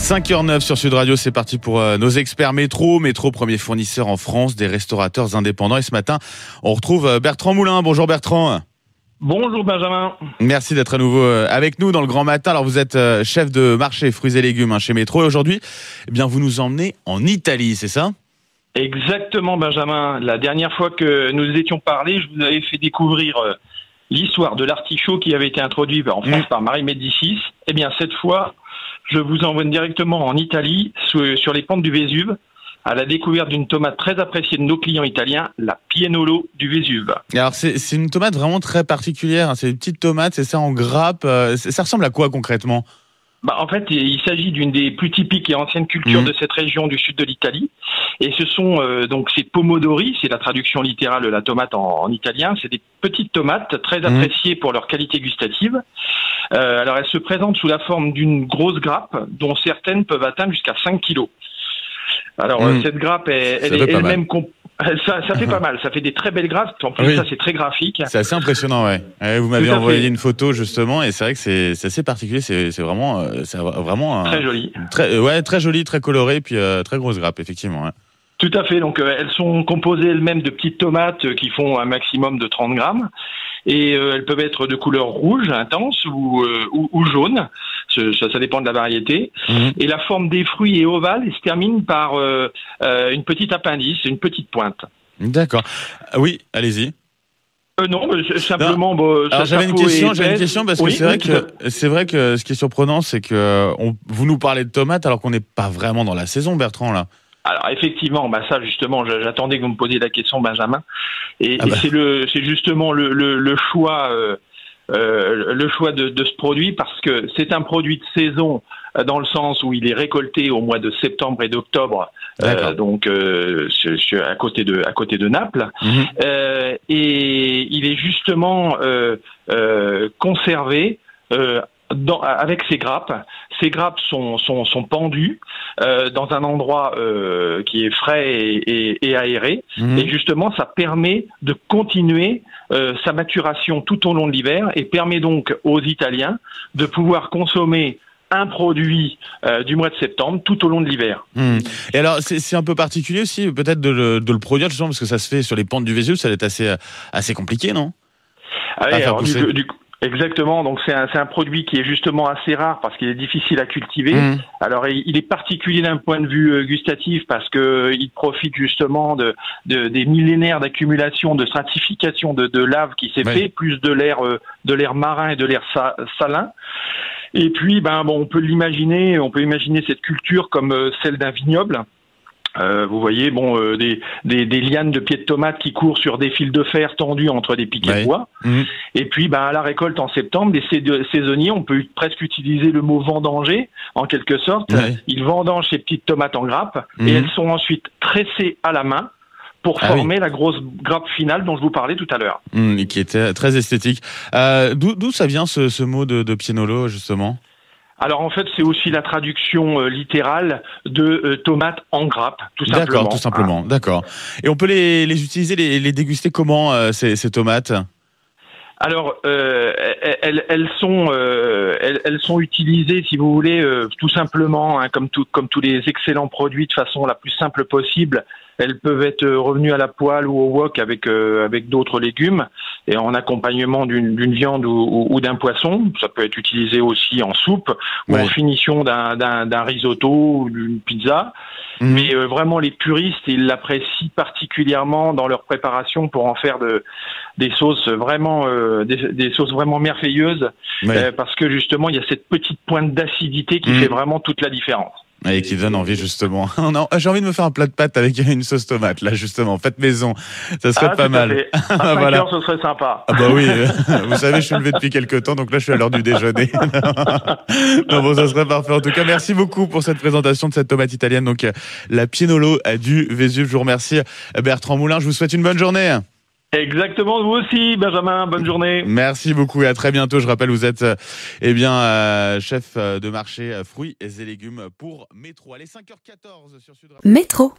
5h09 sur Sud Radio, c'est parti pour nos experts métro. Métro, premier fournisseur en France des restaurateurs indépendants. Et ce matin, on retrouve Bertrand Moulin. Bonjour Bertrand. Bonjour Benjamin. Merci d'être à nouveau avec nous dans le grand matin. Alors vous êtes chef de marché fruits et légumes chez Métro. Et aujourd'hui, eh bien, vous nous emmenez en Italie, c'est ça ? Exactement Benjamin. La dernière fois que nous étions parlé, je vous avais fait découvrir l'histoire de l'artichaut qui avait été introduit en France par Marie Médicis. Eh bien cette fois, je vous envoie directement en Italie, sur les pentes du Vésuve, à la découverte d'une tomate très appréciée de nos clients italiens, la Pienolo du Vésuve. Alors c'est une tomate vraiment très particulière, hein. C'est une petite tomate, c'est ça en grappe. Ça ressemble à quoi concrètement ? En fait, il s'agit d'une des plus typiques et anciennes cultures de cette région du sud de l'Italie. Et ce sont donc ces pomodori, c'est la traduction littérale de la tomate en italien. C'est des petites tomates très appréciées pour leur qualité gustative. Alors, elles se présentent sous la forme d'une grosse grappe, dont certaines peuvent atteindre jusqu'à 5 kilos. Alors, cette grappe, elle est elle-même... Ça fait pas mal, ça fait des très belles grappes. En plus, ça c'est très graphique. C'est assez impressionnant, ouais. Vous m'avez envoyé une photo justement, et c'est vrai que c'est assez particulier. C'est vraiment très joli. Très joli, très coloré, puis très grosse grappe, effectivement. Ouais. Tout à fait. Donc elles sont composées elles-mêmes de petites tomates qui font un maximum de 30 grammes. Et elles peuvent être de couleur rouge intense ou jaune. Ça dépend de la variété. Et la forme des fruits est ovale et se termine par une petite appendice, une petite pointe. D'accord. Oui, allez-y. Non, simplement. Alors j'avais une question parce que c'est vrai que ce qui est surprenant, c'est que vous nous parlez de tomates alors qu'on n'est pas vraiment dans la saison, Bertrand, là. Alors effectivement, ça justement, j'attendais que vous me posiez la question, Benjamin. Et c'est justement le choix, le choix de ce produit, parce que c'est un produit de saison dans le sens où il est récolté au mois de septembre et d'octobre, donc à côté de Naples, et il est justement conservé. Avec ces grappes. Ces grappes sont pendues dans un endroit qui est frais et aéré. Et justement, ça permet de continuer sa maturation tout au long de l'hiver et permet donc aux Italiens de pouvoir consommer un produit du mois de septembre tout au long de l'hiver. Et alors, c'est un peu particulier aussi, peut-être, de le produire, justement, parce que ça se fait sur les pentes du Vésuve, ça doit être assez compliqué, non ? Exactement, donc c'est un produit qui est justement assez rare parce qu'il est difficile à cultiver. Alors il est particulier d'un point de vue gustatif parce que il profite justement des millénaires d'accumulation, de stratification de lave qui s'est fait, plus de l'air marin et de l'air salin. Et puis on peut imaginer cette culture comme celle d'un vignoble. Vous voyez, des lianes de pieds de tomates qui courent sur des fils de fer tendus entre des piquets de bois. Et puis, à la récolte en septembre, des saisonniers, on peut presque utiliser le mot vendanger, en quelque sorte. Ils vendangent ces petites tomates en grappes et elles sont ensuite tressées à la main pour former la grosse grappe finale dont je vous parlais tout à l'heure. Qui était très esthétique. D'où ça vient ce mot de Pienolo, justement ? Alors en fait, c'est aussi la traduction littérale de tomates en grappe, tout simplement. D'accord, tout simplement, d'accord. Et on peut les utiliser, les déguster comment, ces tomates ? Alors, elles sont utilisées, si vous voulez, tout simplement, comme tous les excellents produits, de façon la plus simple possible. Elles peuvent être revenues à la poêle ou au wok avec d'autres légumes et en accompagnement d'une viande ou d'un poisson. Ça peut être utilisé aussi en soupe ou en finition d'un risotto ou d'une pizza. Mais vraiment, les puristes, ils l'apprécient particulièrement dans leur préparation pour en faire des sauces vraiment des sauces vraiment merveilleuses parce que justement, il y a cette petite pointe d'acidité qui fait vraiment toute la différence. Et qui donne envie, justement. Non, j'ai envie de me faire un plat de pâtes avec une sauce tomate, là, justement. Faites maison. Ça serait pas mal. À 5 heures, ce serait sympa. Oui. Vous savez, je suis levé depuis quelques temps, donc là, je suis à l'heure du déjeuner. Non, ça serait parfait. En tout cas, merci beaucoup pour cette présentation de cette tomate italienne. Donc, la Pienolo du Vésuve. Je vous remercie, Bertrand Moulin. Je vous souhaite une bonne journée. Exactement, vous aussi, Benjamin. Bonne journée. Merci beaucoup et à très bientôt. Je rappelle, vous êtes chef de marché fruits et légumes pour Métro. Allez, 5h14 sur Sud Radio. Métro.